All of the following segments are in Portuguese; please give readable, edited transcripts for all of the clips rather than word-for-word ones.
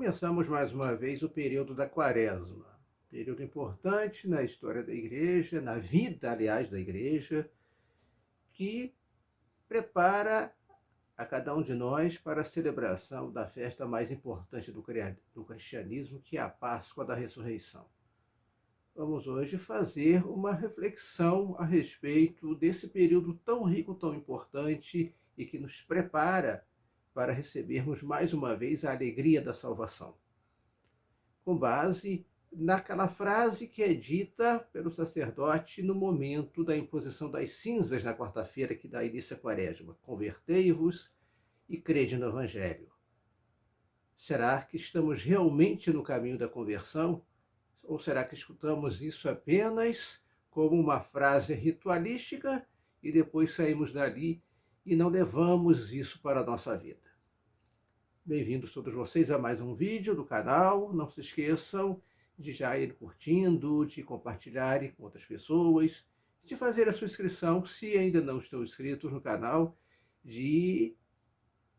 começamos mais uma vez o período da Quaresma. Período importante na história da igreja, na vida, aliás, da igreja, que prepara a cada um de nós para a celebração da festa mais importante do cristianismo, que é a Páscoa da Ressurreição. Vamos hoje fazer uma reflexão a respeito desse período tão rico, tão importante e que nos prepara para recebermos mais uma vez a alegria da salvação. Com base naquela frase que é dita pelo sacerdote no momento da imposição das cinzas na quarta-feira que dá início à Quaresma: convertei-vos e crede no Evangelho. Será que estamos realmente no caminho da conversão? Ou será que escutamos isso apenas como uma frase ritualística e depois saímos dali e não levamos isso para a nossa vida? Bem-vindos todos vocês a mais um vídeo do canal. Não se esqueçam de já ir curtindo, de compartilharem com outras pessoas, de fazer a sua inscrição, se ainda não estão inscritos no canal, de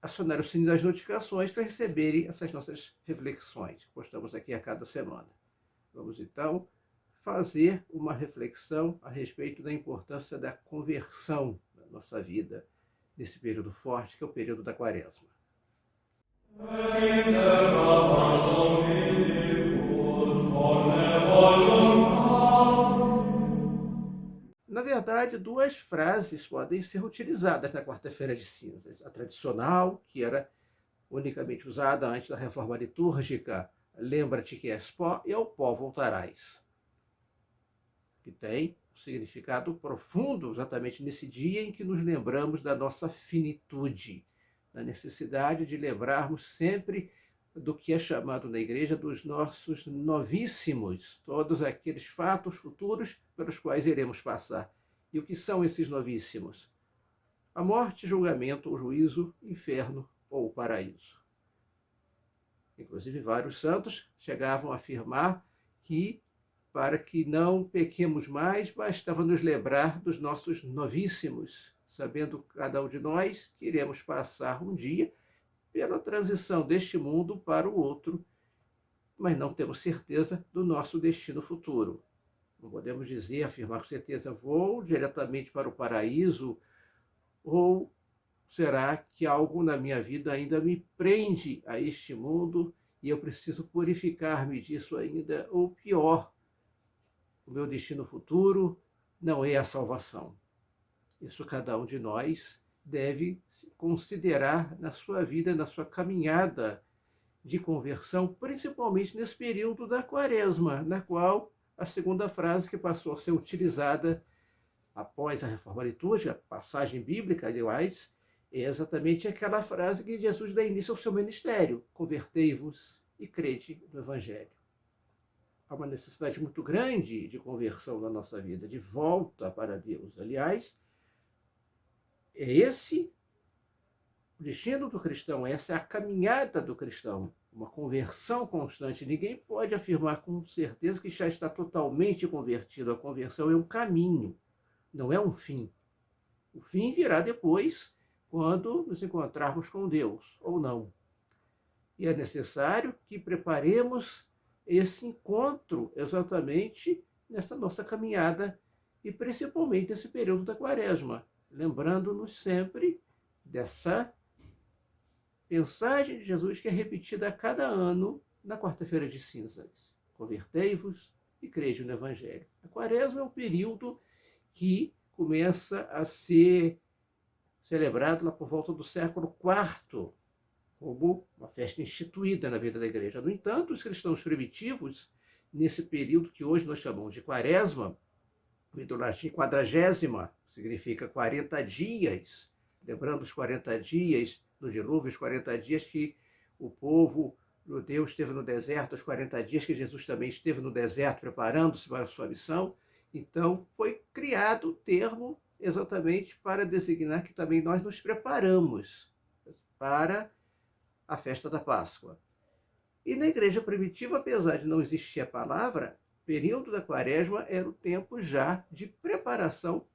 acionar o sininho das notificações para receberem essas nossas reflexões que postamos aqui a cada semana. Vamos então fazer uma reflexão a respeito da importância da conversão na nossa vida, nesse período forte que é o período da Quaresma. Na verdade, duas frases podem ser utilizadas na quarta-feira de cinzas. A tradicional, que era unicamente usada antes da reforma litúrgica: lembra-te que és pó e ao pó voltarás, que tem um significado profundo exatamente nesse dia em que nos lembramos da nossa finitude, da necessidade de lembrarmos sempre do que é chamado na igreja dos nossos novíssimos, todos aqueles fatos futuros pelos quais iremos passar. E o que são esses novíssimos? A morte, julgamento, o juízo, inferno ou o paraíso. Inclusive, vários santos chegavam a afirmar que, para que não pequemos mais, bastava nos lembrar dos nossos novíssimos, sabendo cada um de nós que iremos passar um dia pela transição deste mundo para o outro, mas não temos certeza do nosso destino futuro. Não podemos dizer, afirmar com certeza, vou diretamente para o paraíso, ou será que algo na minha vida ainda me prende a este mundo e eu preciso purificar-me disso ainda? Ou pior, o meu destino futuro não é a salvação. Isso cada um de nós deve considerar na sua vida, na sua caminhada de conversão, principalmente nesse período da Quaresma, na qual a segunda frase que passou a ser utilizada após a reforma litúrgica, a passagem bíblica, aliás, é exatamente aquela frase que Jesus dá início ao seu ministério: convertei-vos e crede no Evangelho. Há uma necessidade muito grande de conversão na nossa vida, de volta para Deus. Aliás, é esse o destino do cristão, essa é a caminhada do cristão, uma conversão constante. Ninguém pode afirmar com certeza que já está totalmente convertido. A conversão é um caminho, não é um fim. O fim virá depois, quando nos encontrarmos com Deus, ou não. E é necessário que preparemos esse encontro exatamente nessa nossa caminhada, e principalmente nesse período da Quaresma, lembrando-nos sempre dessa mensagem de Jesus que é repetida a cada ano na quarta-feira de cinzas: convertei-vos e crede no Evangelho. A Quaresma é um período que começa a ser celebrado lá por volta do século IV, como uma festa instituída na vida da igreja. No entanto, os cristãos primitivos, nesse período que hoje nós chamamos de Quaresma, vem do latim quadragésima, significa 40 dias, lembrando os 40 dias do dilúvio, os 40 dias que o povo judeu esteve no deserto, os 40 dias que Jesus também esteve no deserto preparando-se para a sua missão. Então, foi criado o termo exatamente para designar que também nós nos preparamos para a festa da Páscoa. E na igreja primitiva, apesar de não existir a palavra, o período da Quaresma era o tempo já de preparação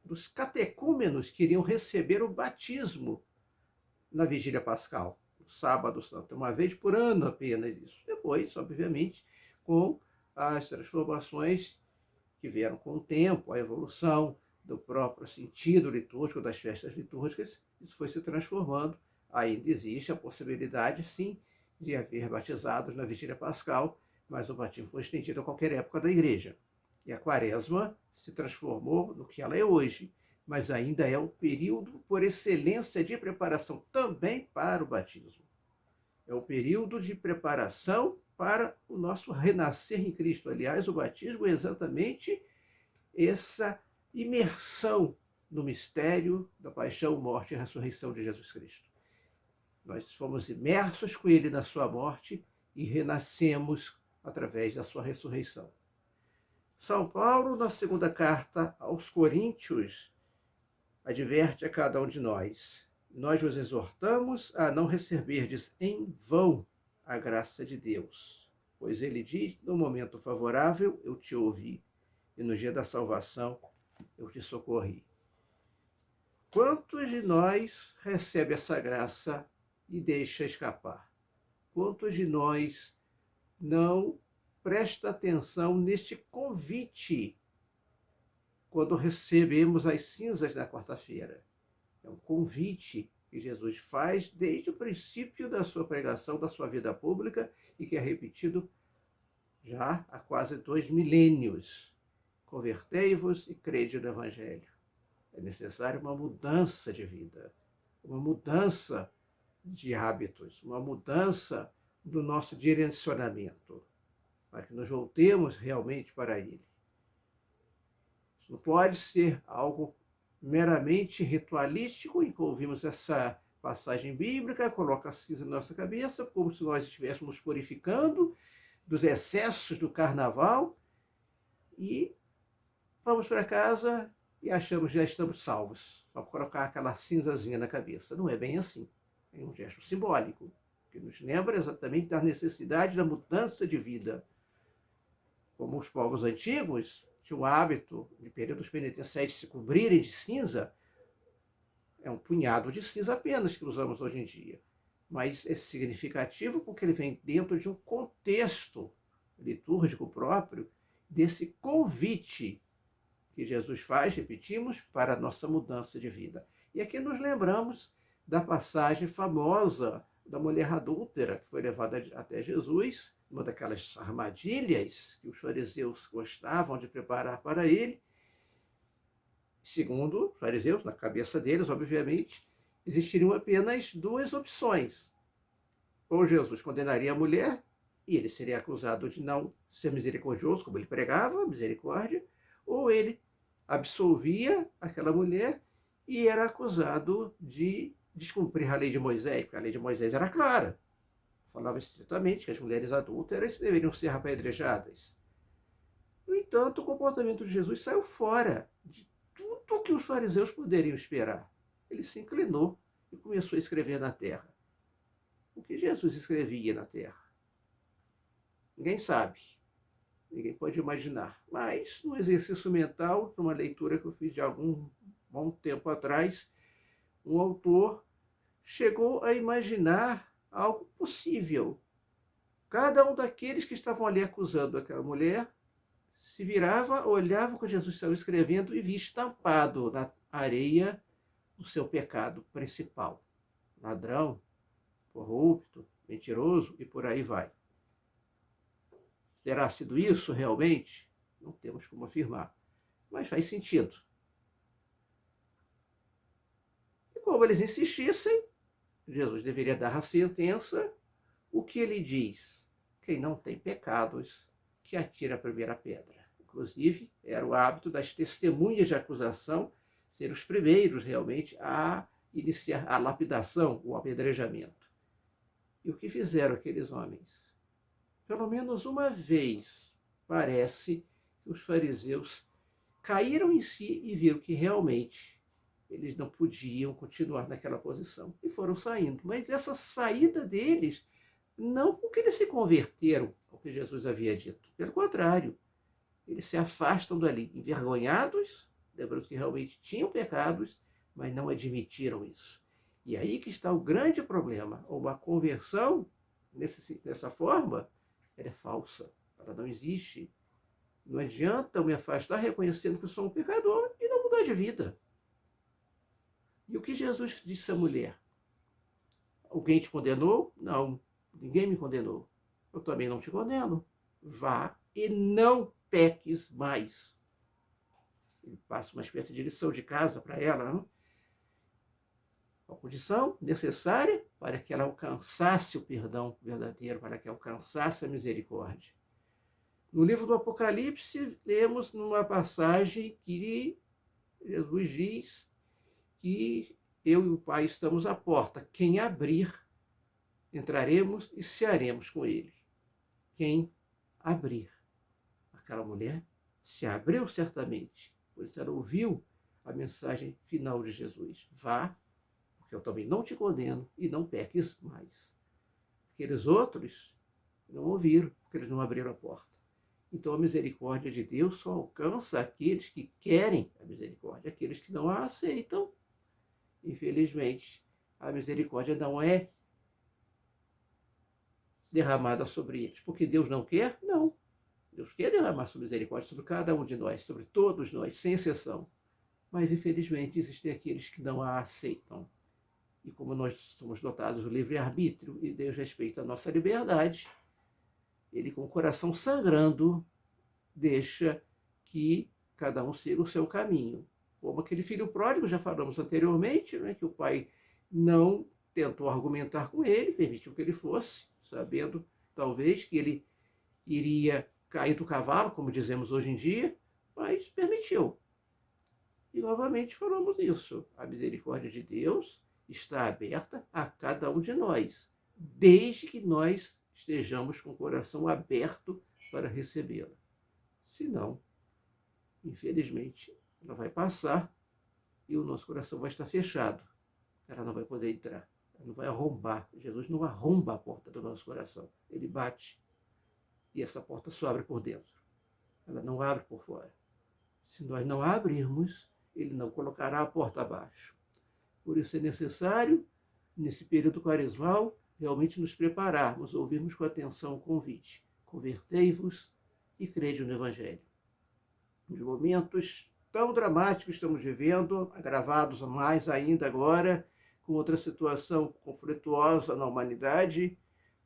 dos catecúmenos que iriam receber o batismo na vigília pascal. o sábado santo, uma vez por ano apenas isso. Depois, obviamente, com as transformações que vieram com o tempo, a evolução do próprio sentido litúrgico das festas litúrgicas, isso foi se transformando. Ainda existe a possibilidade, sim, de haver batizados na vigília pascal, mas o batismo foi estendido a qualquer época da igreja. E a quaresma se transformou no que ela é hoje, mas ainda é o período por excelência de preparação também para o batismo. É o período de preparação para o nosso renascer em Cristo. Aliás, o batismo é exatamente essa imersão no mistério da paixão, morte e ressurreição de Jesus Cristo. Nós fomos imersos com ele na sua morte e renascemos através da sua ressurreição. São Paulo, na segunda carta aos Coríntios, adverte a cada um de nós: nós vos exortamos a não receberdes em vão a graça de Deus, pois ele diz: no momento favorável eu te ouvi, e no dia da salvação eu te socorri. Quantos de nós recebe essa graça e deixa escapar? Quantos de nós não presta atenção neste convite quando recebemos as cinzas na quarta-feira? É um convite que Jesus faz desde o princípio da sua pregação, da sua vida pública, e que é repetido já há quase 2 milênios. Convertei-vos e crede no Evangelho. É necessário uma mudança de vida, uma mudança de hábitos, uma mudança do nosso direcionamento, para que nos voltemos realmente para Ele. Isso não pode ser algo meramente ritualístico, em que ouvimos essa passagem bíblica, coloca a cinza na nossa cabeça, como se nós estivéssemos purificando dos excessos do carnaval, e vamos para casa e achamos que já estamos salvos, só colocar aquela cinzazinha na cabeça. Não é bem assim. É um gesto simbólico, que nos lembra exatamente da necessidade da mudança de vida. Como os povos antigos tinham o hábito de períodos penitenciais se cobrirem de cinza, é um punhado de cinza apenas que usamos hoje em dia. Mas é significativo porque ele vem dentro de um contexto litúrgico próprio, desse convite que Jesus faz, repetimos, para a nossa mudança de vida. E aqui nos lembramos da passagem famosa da mulher adúltera, que foi levada até Jesus, uma daquelas armadilhas que os fariseus gostavam de preparar para ele. Segundo os fariseus, na cabeça deles, obviamente, existiriam apenas 2 opções. Ou Jesus condenaria a mulher, e ele seria acusado de não ser misericordioso, como ele pregava, misericórdia, ou ele absolvia aquela mulher e era acusado de descumprir a lei de Moisés, porque a lei de Moisés era clara. Falava estritamente que as mulheres adúlteras deveriam ser apedrejadas. No entanto, o comportamento de Jesus saiu fora de tudo o que os fariseus poderiam esperar. Ele se inclinou e começou a escrever na terra. O que Jesus escrevia na terra? Ninguém sabe. Ninguém pode imaginar. Mas, no exercício mental, numa leitura que eu fiz de algum bom tempo atrás, um autor chegou a imaginar algo possível. Cada um daqueles que estavam ali acusando aquela mulher se virava, olhava o que Jesus estava escrevendo e via estampado na areia o seu pecado principal. Ladrão, corrupto, mentiroso e por aí vai. Terá sido isso realmente? Não temos como afirmar, mas faz sentido. E como eles insistissem, Jesus deveria dar a sentença. O que ele diz? Quem não tem pecados, que atire a primeira pedra. Inclusive, era o hábito das testemunhas de acusação ser os primeiros realmente a iniciar a lapidação, o apedrejamento. E o que fizeram aqueles homens? Pelo menos uma vez, parece que os fariseus caíram em si e viram que realmente eles não podiam continuar naquela posição e foram saindo. Mas essa saída deles, não porque eles se converteram ao que Jesus havia dito. Pelo contrário, eles se afastam dali, envergonhados, lembrando que realmente tinham pecados, mas não admitiram isso. E aí que está o grande problema. Uma conversão dessa forma, ela é falsa. Ela não existe. Não adianta eu me afastar reconhecendo que eu sou um pecador e não mudar de vida. E o que Jesus disse à mulher? Alguém te condenou? Não, ninguém me condenou. Eu também não te condeno. Vá e não peques mais. Ele passa uma espécie de lição de casa para ela, não? A condição necessária para que ela alcançasse o perdão verdadeiro, para que alcançasse a misericórdia. No livro do Apocalipse, lemos numa passagem que Jesus diz que eu e o Pai estamos à porta. Quem abrir, entraremos e cearemos com ele. Quem abrir. Aquela mulher se abriu certamente, pois ela ouviu a mensagem final de Jesus. Vá, porque eu também não te condeno e não peques mais. Aqueles outros não ouviram, porque eles não abriram a porta. Então a misericórdia de Deus só alcança aqueles que querem a misericórdia, aqueles que não a aceitam. Infelizmente, a misericórdia não é derramada sobre eles. Porque Deus não quer? Não. Deus quer derramar sua misericórdia sobre cada um de nós, sobre todos nós, sem exceção. Mas, infelizmente, existem aqueles que não a aceitam. E como nós somos dotados do livre-arbítrio e Deus respeita a nossa liberdade, ele, com o coração sangrando, deixa que cada um siga o seu caminho. Como aquele filho pródigo, já falamos anteriormente, né, que o pai não tentou argumentar com ele, permitiu que ele fosse, sabendo, talvez, que ele iria cair do cavalo, como dizemos hoje em dia, mas permitiu. E novamente falamos isso. A misericórdia de Deus está aberta a cada um de nós, desde que nós estejamos com o coração aberto para recebê-la. Senão, infelizmente, ela vai passar e o nosso coração vai estar fechado. Ela não vai poder entrar. Ela não vai arrombar. Jesus não arromba a porta do nosso coração. Ele bate. E essa porta só abre por dentro. Ela não abre por fora. Se nós não abrirmos, ele não colocará a porta abaixo. Por isso é necessário, nesse período quaresmal, realmente nos prepararmos, ouvirmos com atenção o convite. Convertei-vos e crede no Evangelho. Nos momentos tão dramáticos que estamos vivendo, agravados mais ainda agora, com outra situação conflituosa na humanidade,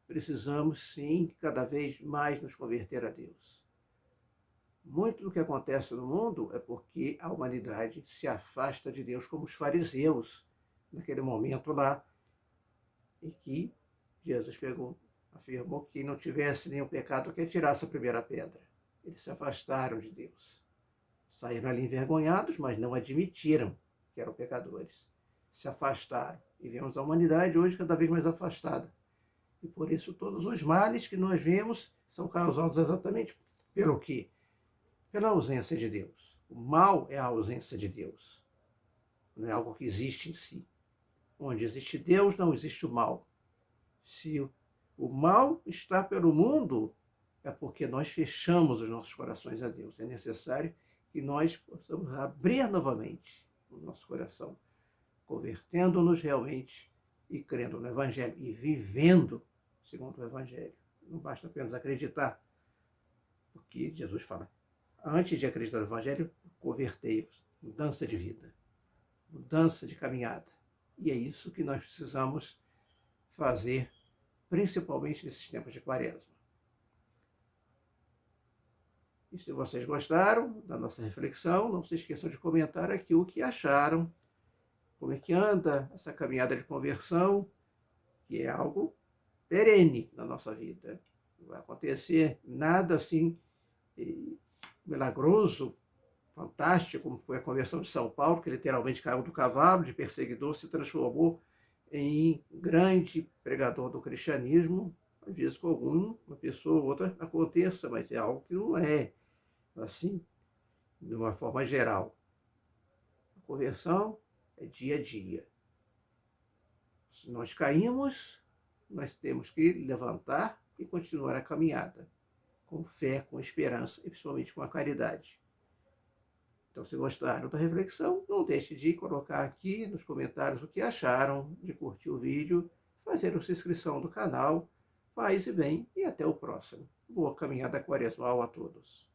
precisamos, sim, cada vez mais nos converter a Deus. Muito do que acontece no mundo é porque a humanidade se afasta de Deus, como os fariseus, naquele momento lá, em que Jesus afirmou que quem não tivesse nenhum pecado que atirasse a primeira pedra. Eles se afastaram de Deus. Saíram ali envergonhados, mas não admitiram que eram pecadores. Se afastaram. E vemos a humanidade hoje cada vez mais afastada. E por isso todos os males que nós vemos são causados exatamente pelo quê? Pela ausência de Deus. O mal é a ausência de Deus. Não é algo que existe em si. Onde existe Deus, não existe o mal. Se o mal está pelo mundo, é porque nós fechamos os nossos corações a Deus. É necessário que nós possamos abrir novamente o nosso coração, convertendo-nos realmente e crendo no Evangelho e vivendo segundo o Evangelho. Não basta apenas acreditar, porque Jesus fala, antes de acreditar no Evangelho, convertei-vos, mudança de vida, mudança de caminhada. E é isso que nós precisamos fazer, principalmente nesses tempos de Quaresma. E se vocês gostaram da nossa reflexão, não se esqueçam de comentar aqui o que acharam, como é que anda essa caminhada de conversão, que é algo perene na nossa vida. Não vai acontecer nada assim milagroso, fantástico, como foi a conversão de São Paulo, que literalmente caiu do cavalo, de perseguidor, se transformou em grande pregador do cristianismo. Às vezes com uma pessoa ou outra aconteça, mas é algo que não é assim, de uma forma geral. A conversão é dia a dia. Se nós caímos, nós temos que levantar e continuar a caminhada, com fé, com esperança e principalmente com a caridade. Então, se gostaram da reflexão, não deixe de colocar aqui nos comentários o que acharam, de curtir o vídeo, fazer a sua inscrição do canal. Paz e bem, e até o próximo. Boa caminhada quaresmal a todos.